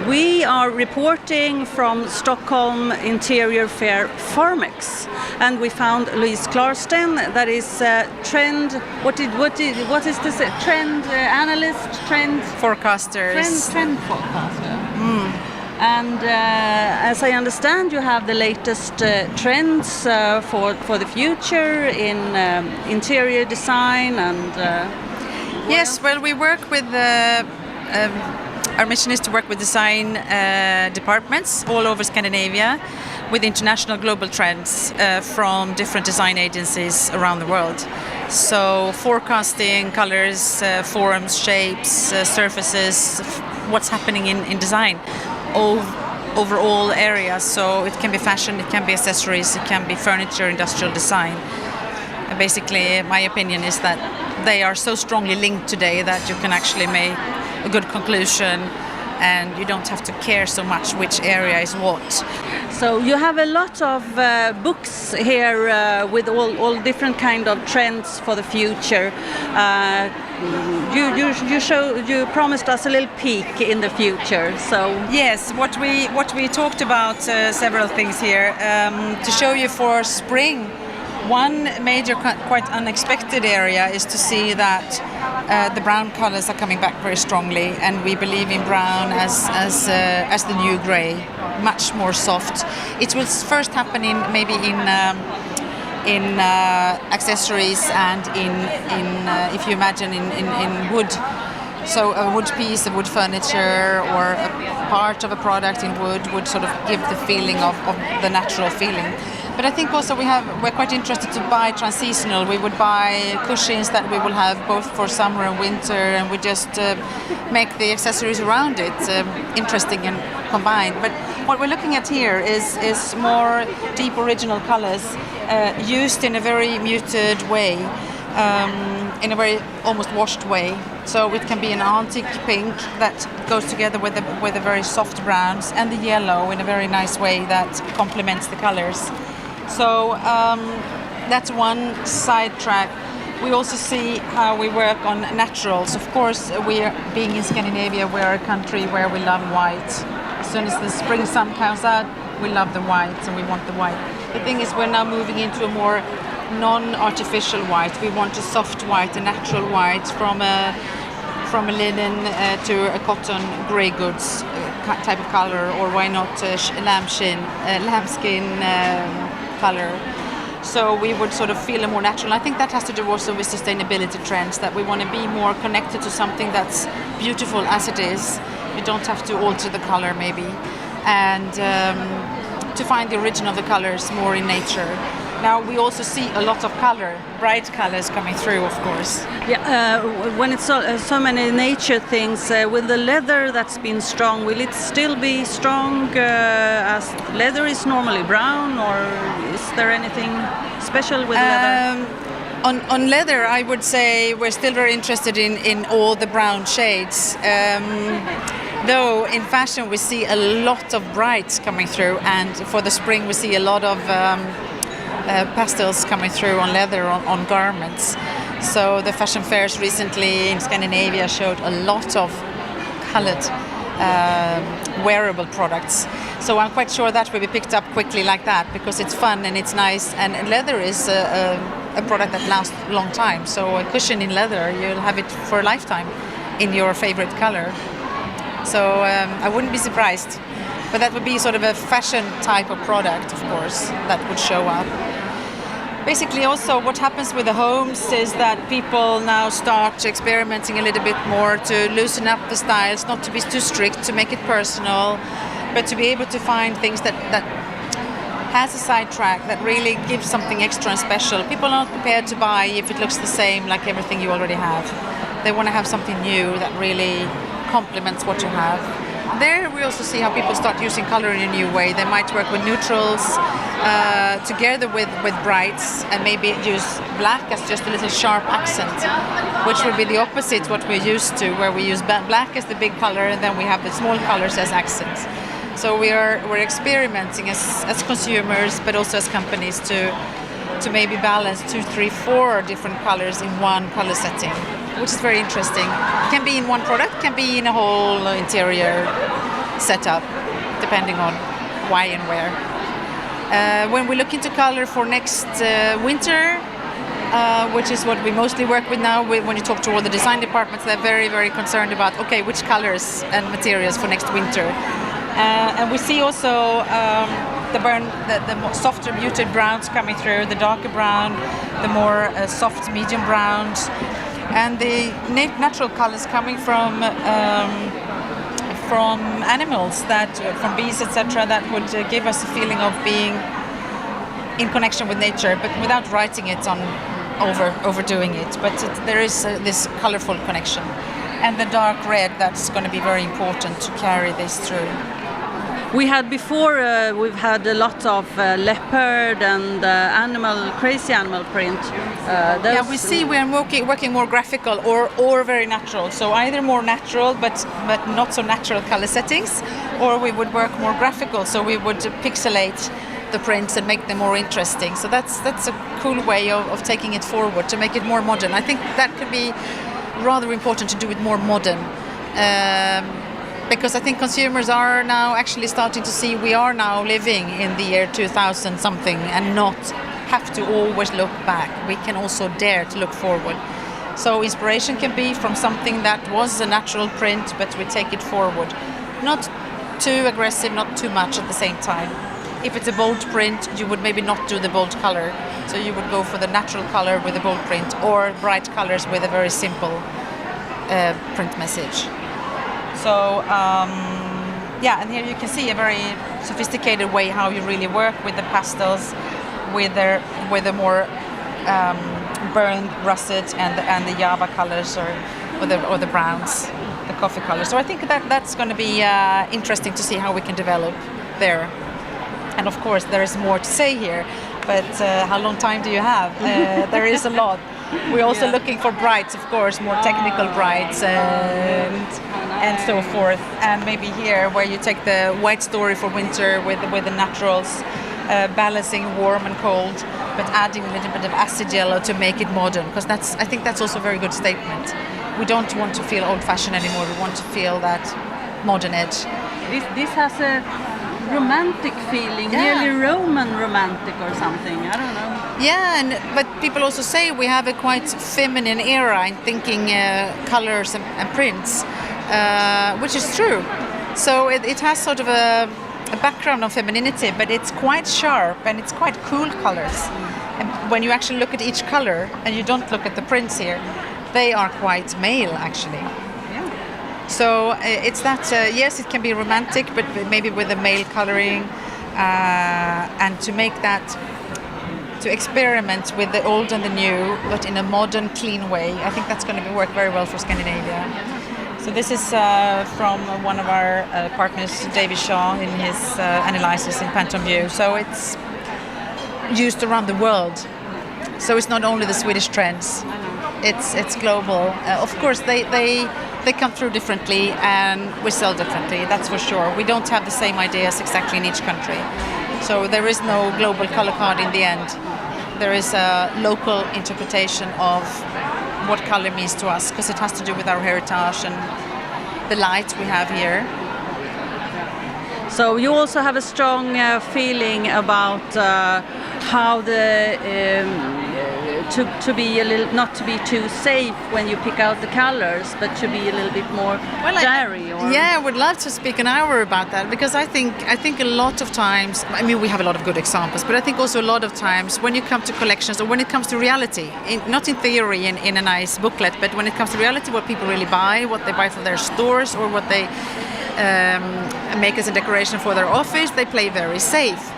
We are reporting from Stockholm Interior Fair Formex, and we found Louise Klarsten, that is trend. What is this? Trend analyst, trend forecasters. Trend forecaster. And as I understand, you have the latest trends for the future in interior design and. Yes, well, we work with our mission is to work with design departments all over Scandinavia with international global trends from different design agencies around the world. So forecasting colors, forms, shapes, surfaces, what's happening in design over all areas. So it can be fashion, it can be accessories, it can be furniture, industrial design. Basically, my opinion is that they are so strongly linked today that you can actually make a good conclusion and you don't have to care so much which area is what. So you have a lot of books here with all different kind of trends for the future. You promised us a little peek in the future. So yes, what we talked about several things here to show you for spring. One major, quite unexpected area is to see that the brown colors are coming back very strongly, and we believe in brown as the new grey, much more soft. It will first happen maybe in accessories and in if you imagine in wood. So a wood piece, a wood furniture, or a part of a product in wood would sort of give the feeling of the natural feeling. But I think also we're quite interested to buy transseasonal. We would buy cushions that we will have both for summer and winter, and we just make the accessories around it interesting and combined. But what we're looking at here is more deep original colors used in a very muted way, in a very almost washed way. So it can be an antique pink that goes together with the very soft browns, and the yellow in a very nice way that complements the colors. So that's one sidetrack. We also see how we work on naturals. Of course, being in Scandinavia, we're a country where we love white. As soon as the spring sun comes out, we love the white and we want the white. The thing is, we're now moving into a more non-artificial white. We want a soft white, a natural white from a linen to a cotton grey goods type of color, or why not lambskin color. So we would sort of feel a more natural. I think that has to do also with sustainability trends, that we want to be more connected to something that's beautiful as it is. You don't have to alter the color maybe, and to find the origin of the colors more in nature. Now we also see a lot of color, bright colors coming through, of course. Yeah, when it's so many nature things, with the leather that's been strong, will it still be strong as leather is normally brown, or is there anything special with leather? On leather, I would say we're still very interested in all the brown shades. Though in fashion we see a lot of brights coming through, and for the spring we see a lot of pastels coming through on leather, on garments. So the fashion fairs recently in Scandinavia showed a lot of colored wearable products. So I'm quite sure that will be picked up quickly like that, because it's fun and it's nice, and leather is a product that lasts a long time. So a cushion in leather, you'll have it for a lifetime in your favorite color. So I wouldn't be surprised. But that would be sort of a fashion type of product, of course, that would show up. Basically also what happens with the homes is that people now start experimenting a little bit more to loosen up the styles, not to be too strict, to make it personal, but to be able to find things that has a sidetrack that really gives something extra and special. People are not prepared to buy if it looks the same like everything you already have. They want to have something new that really complements what you have. There we also see how people start using color in a new way. They might work with neutrals together with brights, and maybe use black as just a little sharp accent, which would be the opposite what we're used to, where we use black as the big color and then we have the small colors as accents. So we're experimenting as consumers, but also as companies to maybe balance 2, 3, 4 different colors in one color setting, which is very interesting. It can be in one product, can be in a whole interior setup, depending on why and where. When we look into color for next winter, which is what we mostly work with now, when you talk to all the design departments, they're very, very concerned about, okay, which colors and materials for next winter. And we see also the more softer muted browns coming through, the darker brown, the more soft medium browns, and the natural colors coming from animals, from bees, etc., that would give us a feeling of being in connection with nature, but without writing it on overdoing it. But there is this colorful connection, and the dark red, that's going to be very important to carry this through. We had before, we've had a lot of leopard and crazy animal print. Yeah, we see we are working more graphical or very natural. So either more natural but not so natural color settings, or we would work more graphical. So we would pixelate the prints and make them more interesting. So that's a cool way of taking it forward, to make it more modern. I think that could be rather important, to do it more modern. Because I think consumers are now actually starting to see we are now living in the year 2000 something, and not have to always look back. We can also dare to look forward. So inspiration can be from something that was a natural print, but we take it forward. Not too aggressive, not too much at the same time. If it's a bold print, you would maybe not do the bold color. So you would go for the natural color with a bold print, or bright colors with a very simple print message. So and here you can see a very sophisticated way how you really work with the pastels, with the more burned russet and the Java colors, or the browns, the coffee colors. So I think that's going to be interesting to see how we can develop there. And of course there is more to say here, but how long time do you have? There is a lot. We're also looking for brights, of course, more technical brights and so forth. And maybe here, where you take the white story for winter with the naturals, balancing warm and cold, but adding a little bit of acid yellow to make it modern. Because I think that's also a very good statement. We don't want to feel old-fashioned anymore. We want to feel that modern edge. This has a romantic feeling, nearly Roman romantic or something. I don't know. Yeah, but people also say we have a quite feminine era in thinking colors and prints, which is true. So it has sort of a background of femininity, but it's quite sharp and it's quite cool colors. And when you actually look at each color and you don't look at the prints here, they are quite male actually. So it's that, yes, it can be romantic, but maybe with a male coloring, and to make that, to experiment with the old and the new, but in a modern, clean way. I think that's going to work very well for Scandinavia. So this is from one of our partners, David Shaw, in his analysis in Pantone View. So it's used around the world. So it's not only the Swedish trends, it's global. Of course, they come through differently and we sell differently, that's for sure. We don't have the same ideas exactly in each country. So there is no global color card in the end. There is a local interpretation of what color means to us, because it has to do with our heritage and the light we have here. So you also have a strong feeling about how to be a little, not to be too safe when you pick out the colors, but to be a little bit more daring. Yeah, I would love to speak an hour about that, because I think a lot of times, I mean, we have a lot of good examples, but I think also a lot of times when you come to collections, or when it comes to reality, not in theory in a nice booklet, but when it comes to reality, what people really buy, what they buy for their stores, or what they make as a decoration for their office, they play very safe.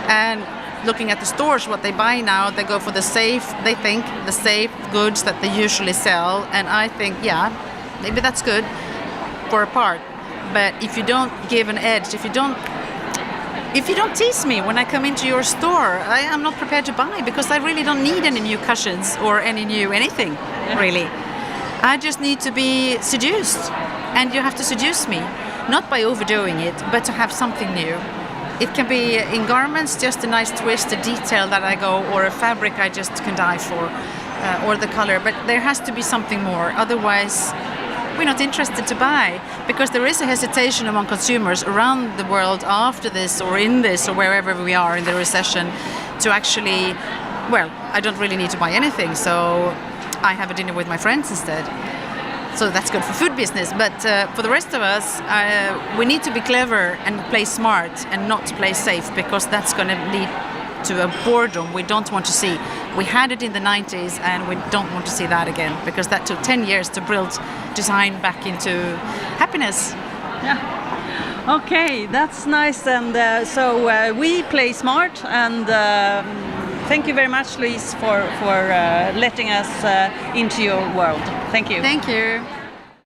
And looking at the stores, what they buy now, they go for the safe goods that they usually sell. And I think, yeah, maybe that's good for a part. But if you don't give an edge, if you don't tease me when I come into your store, I am not prepared to buy, because I really don't need any new cushions or any new anything, really. I just need to be seduced, and you have to seduce me, not by overdoing it, but to have something new. It can be in garments, just a nice twist, a detail that I go, or a fabric I just can die for, or the color. But there has to be something more. Otherwise, we're not interested to buy, because there is a hesitation among consumers around the world after this or in this or wherever we are in the recession to actually, well, I don't really need to buy anything, so I have a dinner with my friends instead. So that's good for food business, but for the rest of us, we need to be clever and play smart and not play safe, because that's going to lead to a boredom we don't want to see. We had it in the 90s and we don't want to see that again, because that took 10 years to build design back into happiness. Yeah. Okay, that's nice. And so we play smart, and thank you very much, Louise, for letting us into your world. Thank you. Thank you.